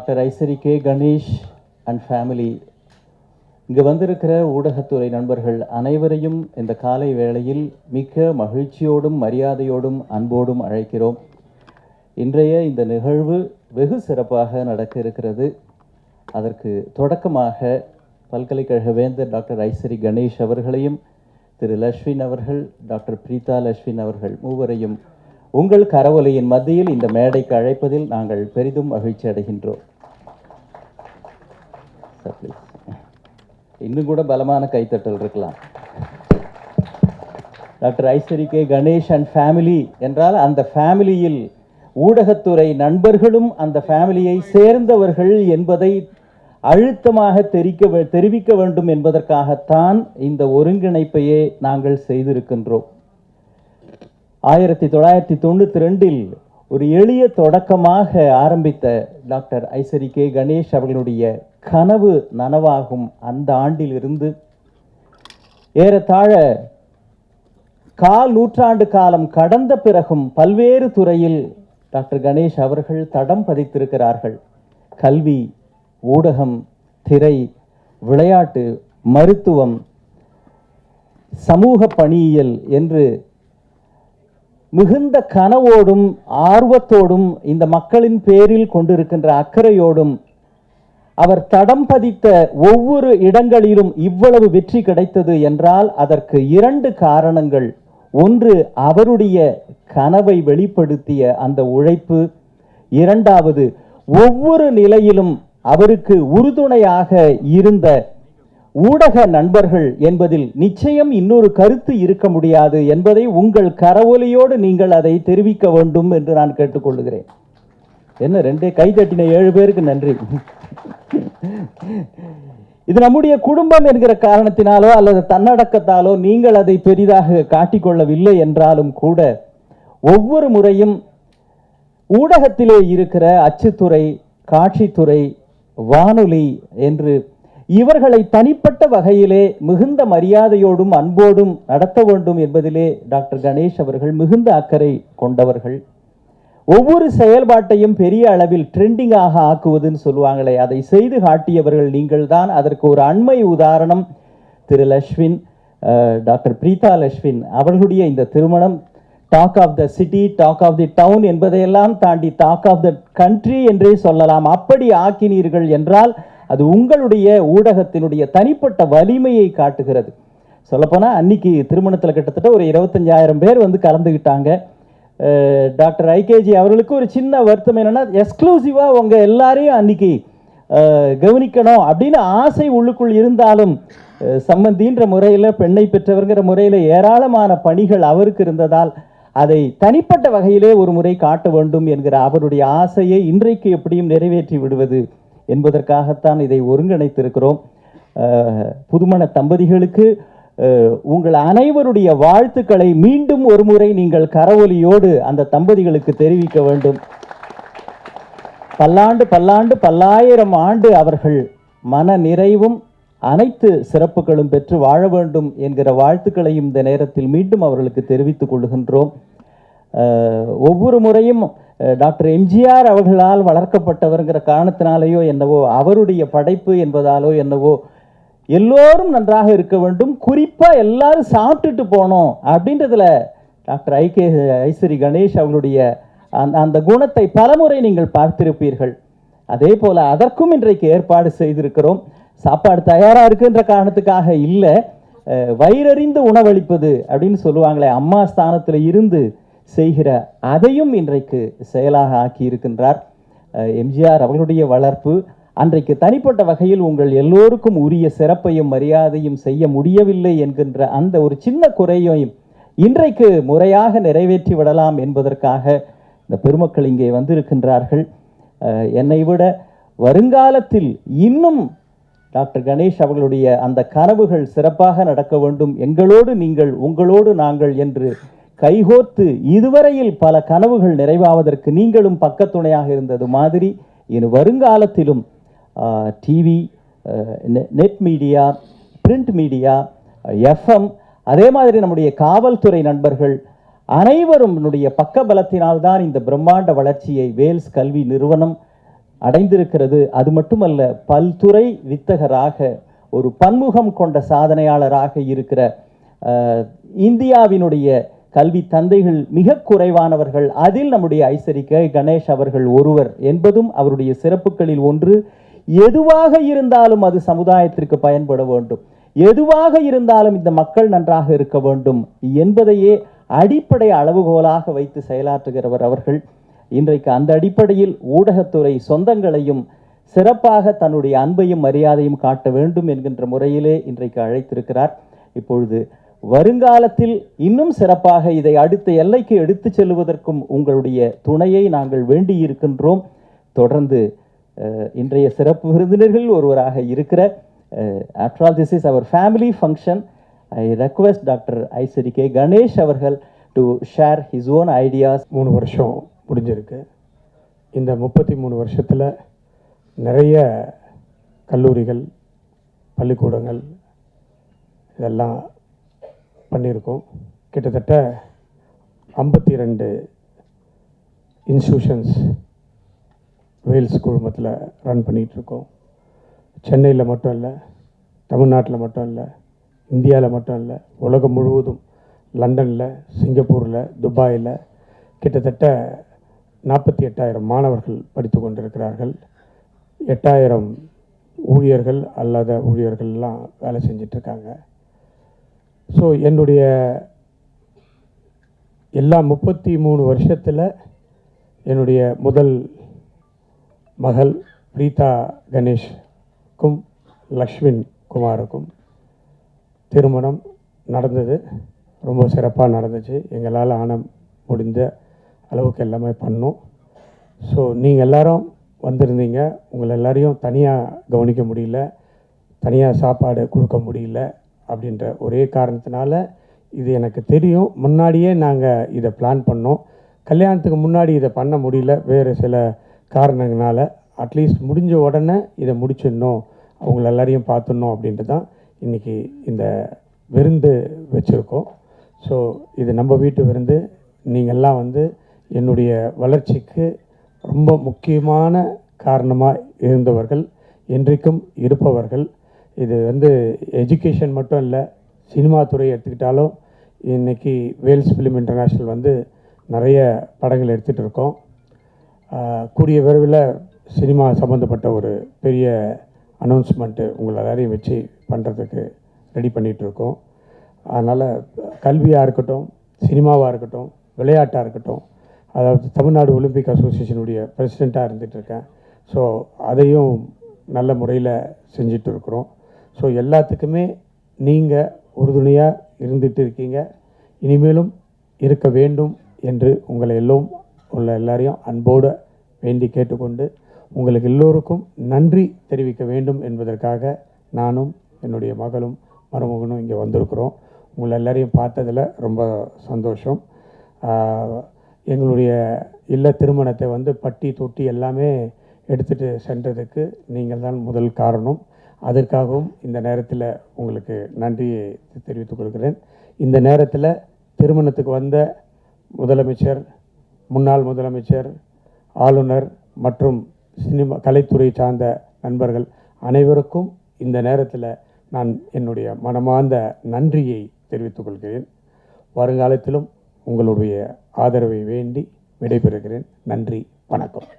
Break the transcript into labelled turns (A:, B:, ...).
A: Doctor Ishari K Ganesh and family, இங்கு வந்திருக்கிற ஊடகத்துறை நண்பர்கள் அனைவரையும் இந்த காலை வேளையில் மிக்க மகிழ்ச்சியோடும் மரியாதையோடும் அன்போடும் அழைக்கிறோம். இன்றைய இந்த நிகழ்வு வெகு சிறப்பாக நடக்க இருக்கிறது. அதற்கு தொடக்கமாக பல்கலைக்கழக வேந்தர் டாக்டர் ஐசரி கணேஷ் அவர்களையும், திரு லஷ்வின் அவர்கள், டாக்டர் பிரீதா லஷ்வின் அவர்கள் மூவரையும் உங்கள் கரவொலியின் மத்தியில் இந்த மேடைக்கு அழைப்பதில் நாங்கள் பெரிதும் மகிழ்ச்சி அடைகின்றோம். இன்னும் கூட பலமான கைத்தட்டல் இருக்கலாம். Doctor Ishari K Ganesh and family என்றால் அந்த ஃபேமிலியில் ஊடகத்துறை நண்பர்களும் அந்த ஃபேமிலியை சேர்ந்தவர்கள் என்பதை அழுத்தமாக தெரிவிக்க வேண்டும் என்பதற்காகத்தான் இந்த ஒருங்கிணைப்பையே நாங்கள் செய்திருக்கின்றோம். 1992 ஒரு எளிய தொடக்கமாக ஆரம்பித்த டாக்டர் ஐசரி கே கணேஷ் அவர்களுடைய கனவு நனவாகும் அந்த ஆண்டிலிருந்து ஏறத்தாழ நூற்றாண்டு காலம் கடந்த பிறகும் பல்வேறு துறையில் டாக்டர் கணேஷ் அவர்கள் தடம் பதித்திருக்கிறார்கள். கல்வி, ஊடகம், திரை, விளையாட்டு, மருத்துவம், சமூக பணியியல் என்று மிகுந்த கனவோடும் ஆர்வத்தோடும் இந்த மக்களின் பேரில் கொண்டிருக்கின்ற அக்கறையோடும் அவர் தடம் பதித்த ஒவ்வொரு இடங்களிலும் இவ்வளவு வெற்றி கிடைத்தது என்றால் அதற்கு 2 காரணங்கள். ஒன்று, அவருடைய கனவை வெளிப்படுத்திய அந்த உழைப்பு. 2வது, ஒவ்வொரு நிலையிலும் அவருக்கு உறுதுணையாக இருந்த ஊடக நண்பர்கள் என்பதில் நிச்சயம் இன்னொரு கருத்து இருக்க முடியாது என்பதை உங்கள் கரவொலியோடு நீங்கள் அதை தெரிவிக்க வேண்டும் என்று நான் கேட்டுக்கொள்கிறேன். என்ன 2 கைதட்டின 7 பேருக்கு நன்றி. இது நம்முடைய குடும்பம் என்கிற காரணத்தினாலோ அல்லது தன்னடக்கத்தாலோ நீங்கள் அதை பெரிதாக காட்டிக்கொள்ளவில்லை என்றாலும் கூட ஒவ்வொரு முறையும் ஊடகத்திலே இருக்கிற அச்சுத்துறை, காட்சித்துறை, வானொலி என்று இவர்களை தனிப்பட்ட வகையிலே மிகுந்த மரியாதையோடும் அன்போடும் நடத்த வேண்டும் என்பதிலே டாக்டர் கணேஷ் அவர்கள் மிகுந்த அக்கறை கொண்டவர்கள். ஒவ்வொரு செயல்பாட்டையும் பெரிய அளவில் ட்ரெண்டிங்காக ஆக்குவதுன்னு சொல்லுவாங்களே, அதை செய்து காட்டியவர்கள் நீங்கள் தான். அதற்கு ஒரு அண்மை உதாரணம் திரு லஷ்வின், டாக்டர் பிரீதா லஷ்வின் அவர்களுடைய இந்த திருமணம் talk of the city, talk of the town என்பதையெல்லாம் தாண்டி டாக் ஆஃப் த கண்ட்ரி என்றே சொல்லலாம். அப்படி ஆக்கினீர்கள் என்றால் அது உங்களுடைய ஊடகத்தினுடைய தனிப்பட்ட வலிமையை காட்டுகிறது. சொல்லப்போனால் அன்னைக்கு திருமணத்தில் கிட்டத்தட்ட ஒரு 25,000 பேர் வந்து கலந்துக்கிட்டாங்க. டாக்டர் ஐகேஜி அவர்களுக்கு ஒரு சின்ன வருத்தம் என்னன்னா, எக்ஸ்க்ளூசிவாக உங்கள் எல்லாரையும் அன்னைக்கு கவனிக்கணும் அப்படின்னு ஆசை உள்ளுக்குள் இருந்தாலும் சம்பந்தின்ற முறையில், பெண்ணை பெற்றவர்கிற முறையில் ஏராளமான பணிகள் அவருக்கு இருந்ததால் அதை தனிப்பட்ட வகையிலே ஒரு முறை காட்ட வேண்டும் என்கிற அவருடைய ஆசையை இன்றைக்கு எப்படியும் நிறைவேற்றி விடுவது என்பதற்காகத்தான் இதை ஒருங்கிணைத்திருக்கிறோம். புதுமண தம்பதிகளுக்கு உங்கள் அனைவருடைய வாழ்த்துக்களை மீண்டும் ஒரு முறை நீங்கள் கரவொலியோடு அந்த தம்பதிகளுக்கு தெரிவிக்க வேண்டும். பல்லாண்டு பல்லாண்டு 1000 ஆண்டு அவர்கள் மன நிறைவும் அனைத்து சிறப்புகளும் பெற்று வாழ வேண்டும் என்கிற வாழ்த்துக்களையும் இந்த நேரத்தில் மீண்டும் அவர்களுக்கு தெரிவித்துக் கொள்கின்றோம். ஒவ்வொரு முறையும் டாக்டர் எம்ஜிஆர் அவர்களால் வளர்க்கப்பட்டவர்கிற காரணத்தினாலேயோ என்னவோ, அவருடைய படைப்பு என்பதாலோ என்னவோ, எல்லோரும் நன்றாக இருக்க வேண்டும், குறிப்பாக எல்லாரும் சாப்பிட்டுட்டு போனோம் அப்படின்றதுல டாக்டர் ஐசரி கணேஷ் அவர்களுடைய அந்த குணத்தை பலமுறை நீங்கள் பார்த்திருப்பீர்கள். அதே போல் அதற்கும் இன்றைக்கு ஏற்பாடு செய்திருக்கிறோம். சாப்பாடு தயாராக இருக்குன்ற காரணத்துக்காக இல்லை, வயிறறிந்து உணவளிப்பது அப்படின்னு சொல்லுவாங்களே, அம்மா ஸ்தானத்தில் இருந்து செய்கிற அதையும் இன்றைக்கு செயலாக ஆக்கி இருக்கின்றார். எம்ஜிஆர் அவர்களுடைய வளர்ப்பு அன்றைக்கு தனிப்பட்ட வகையில் உங்கள் எல்லோருக்கும் உரிய சிறப்பையும் மரியாதையும் செய்ய முடியவில்லை என்கின்ற அந்த ஒரு சின்ன குறையையும் இன்றைக்கு முறையாக நிறைவேற்றி விடலாம் என்பதற்காக இந்த பெருமக்கள் இங்கே வந்திருக்கின்றார்கள். என்னை விட வருங்காலத்தில் இன்னும் டாக்டர் கணேஷ் அவர்களுடைய அந்த கனவுகள் சிறப்பாக நடக்க வேண்டும், எங்களோடு நீங்கள் உங்களோடு நாங்கள் என்று கைகோர்த்து இதுவரையில் பல கனவுகள் நிறைவாவதற்கு நீங்களும் பக்கத்துணையாக இருந்தது மாதிரி இனி வருங்காலத்திலும் TV, net media, print media, FM, அதே மாதிரி நம்முடைய காவல்துறை நண்பர்கள் அனைவரும் பக்க பலத்தினால்தான் இந்த பிரம்மாண்ட வளர்ச்சியை வேல்ஸ் கல்வி நிறுவனம் அடைந்திருக்கிறது. அது மட்டுமல்ல, பல்துறை வித்தகராக ஒரு பன்முகம் கொண்ட சாதனையாளராக இருக்கிற இந்தியாவினுடைய கல்வி தந்தைகள் மிக குறைவானவர்கள். அதில் நம்முடைய ஐசரிக்கை கணேஷ் அவர்கள் ஒருவர் என்பதும் அவருடைய சிறப்புகளில் ஒன்று. எதுவாக இருந்தாலும் அது சமுதாயத்திற்கு பயன்பட வேண்டும், எதுவாக இருந்தாலும் இந்த மக்கள் நன்றாக இருக்க வேண்டும் என்பதையே அடிப்படை அளவுகோலாக வைத்து செயலாற்றுகிறவர் அவர்கள். இன்றைக்கு அந்த அடிப்படையில் ஊடகத்துறை சொந்தங்களையும் சிறப்பாக தன்னுடைய அன்பையும் மரியாதையும் காட்ட வேண்டும் என்கின்ற முறையிலே இன்றைக்கு அழைத்திருக்கிறார். இப்பொழுது வருங்காலத்தில் இன்னும் சிறப்பாக இதை அடுத்த எல்லைக்கு எடுத்து செல்வதற்கும் உங்களுடைய துணையை நாங்கள் வேண்டியிருக்கின்றோம். தொடர்ந்து இன்றைய சிறப்பு விருந்தினர்கள் ஒருவராக இருக்கிற after all this is our family function, I request Dr. ஐசரிக்கே Ganesh அவர்கள் to share his own ideas.
B: 3 வருஷம் முடிஞ்சிருக்கு. இந்த 33 வருஷத்தில் நிறைய கல்லூரிகள், பள்ளிக்கூடங்கள் இதெல்லாம் பண்ணியிருக்கோம். கிட்டத்தட்ட 52 இன்ஸ்டியூஷன்ஸ் வேல்ஸ் குழுமத்தில் ரன் பண்ணிகிட்ருக்கோம். சென்னையில் மட்டும் இல்லை, தமிழ்நாட்டில் மட்டும் இல்லை, இந்தியாவில் மட்டும் இல்லை, உலகம் முழுவதும் லண்டனில், சிங்கப்பூரில், துபாயில் கிட்டத்தட்ட 48,000 மாணவர்கள் படித்து கொண்டிருக்கிறார்கள். 8,000 ஊழியர்கள் அல்லாத ஊழியர்கள்லாம் வேலை செஞ்சிட்ருக்காங்க. ஸோ என்னுடைய எல்லா 33 வருஷத்தில் என்னுடைய முதல் மகள் பிரீதா கணேஷ்க்கும் லக்ஷ்மின் குமாருக்கும் திருமணம் நடந்தது. ரொம்ப சிறப்பாக நடந்துச்சு. எங்களால் ஆன முடிந்த அளவுக்கு எல்லாமே பண்ணோம். ஸோ நீங்கள் எல்லாரும் வந்திருந்தீங்க. உங்களை எல்லாரையும் தனியாக கவனிக்க முடியல, தனியாக சாப்பாடு கொடுக்க முடியல அப்படின்ற ஒரே காரணத்தினால, இது எனக்கு தெரியும், முன்னாடியே நாங்கள் இதை பிளான் பண்ணோம். கல்யாணத்துக்கு முன்னாடி இதை பண்ண முடியல, வேறு சில காரணங்களால். அட்லீஸ்ட் முடிஞ்ச உடனே இதை முடிச்சிடணும், அவங்கள எல்லாரையும் பார்த்துடணும் அப்படின்ட்டு தான் இன்றைக்கி இந்த விருந்து வச்சுருக்கோம். ஸோ இது நம்ம வீட்டு விருந்து. நீங்கள்லாம் வந்து என்னுடைய வளர்ச்சிக்கு ரொம்ப முக்கியமான காரணமாக இருந்தவர்கள், என்றைக்கும் இருப்பவர்கள். இது வந்து எஜுகேஷன் மட்டும் இல்லை, சினிமா துறை எடுத்துக்கிட்டாலும் இன்றைக்கி வேல்ஸ் ஃபிலிம் இன்டர்நேஷ்னல் வந்து நிறைய படங்கள் எடுத்துகிட்டு இருக்கோம். கூடிய விரைவில் சினிமா சம்மந்தப்பட்ட ஒரு பெரிய அனௌன்ஸ்மெண்ட்டு உங்களை எல்லாரையும் வச்சு பண்ணுறதுக்கு ரெடி பண்ணிகிட்ருக்கோம். அதனால் கல்வியாக இருக்கட்டும், சினிமாவாக இருக்கட்டும், விளையாட்டாக இருக்கட்டும், அதாவது தமிழ்நாடு ஒலிம்பிக் அசோசியேஷனுடைய பிரசிடெண்ட்டாக இருந்துகிட்ருக்கேன். ஸோ அதையும் நல்ல முறையில் செஞ்சிட்டு இருக்கிறோம். ஸோ எல்லாத்துக்குமே நீங்கள் உறுதுணையாக இருந்துகிட்டு இருக்கீங்க, இனிமேலும் இருக்க வேண்டும் என்று உங்களை எல்லாரையும் அன்போடு வேண்டி கேட்டுக்கொண்டு உங்களுக்கு எல்லோருக்கும் நன்றி தெரிவிக்க வேண்டும் என்பதற்காக நானும் என்னுடைய மகளும் மருமகனும் இங்கே வந்திருக்கிறோம். உங்களை எல்லாரையும் பார்த்ததில் ரொம்ப சந்தோஷம். எங்களுடைய இல்ல திருமணத்தை வந்து பட்டி தொட்டி எல்லாமே எடுத்துகிட்டு சென்றதுக்கு நீங்கள் தான் முதல் காரணம். அதற்காகவும் இந்த நேரத்தில் உங்களுக்கு நன்றியை தெரிவித்துக் கொள்கிறேன். இந்த நேரத்தில் திருமணத்துக்கு வந்த முதலமைச்சர், முன்னாள் முதலமைச்சர், ஆளுநர் மற்றும் சினிமா கலைத்துறை சார்ந்த நண்பர்கள் அனைவருக்கும் இந்த நேரத்தில் நான் என்னுடைய மனமார்ந்த நன்றியை தெரிவித்துக் கொள்கிறேன். வருங்காலத்திலும் உங்களுடைய ஆதரவை வேண்டி விடைபெறுகிறேன். நன்றி, வணக்கம்.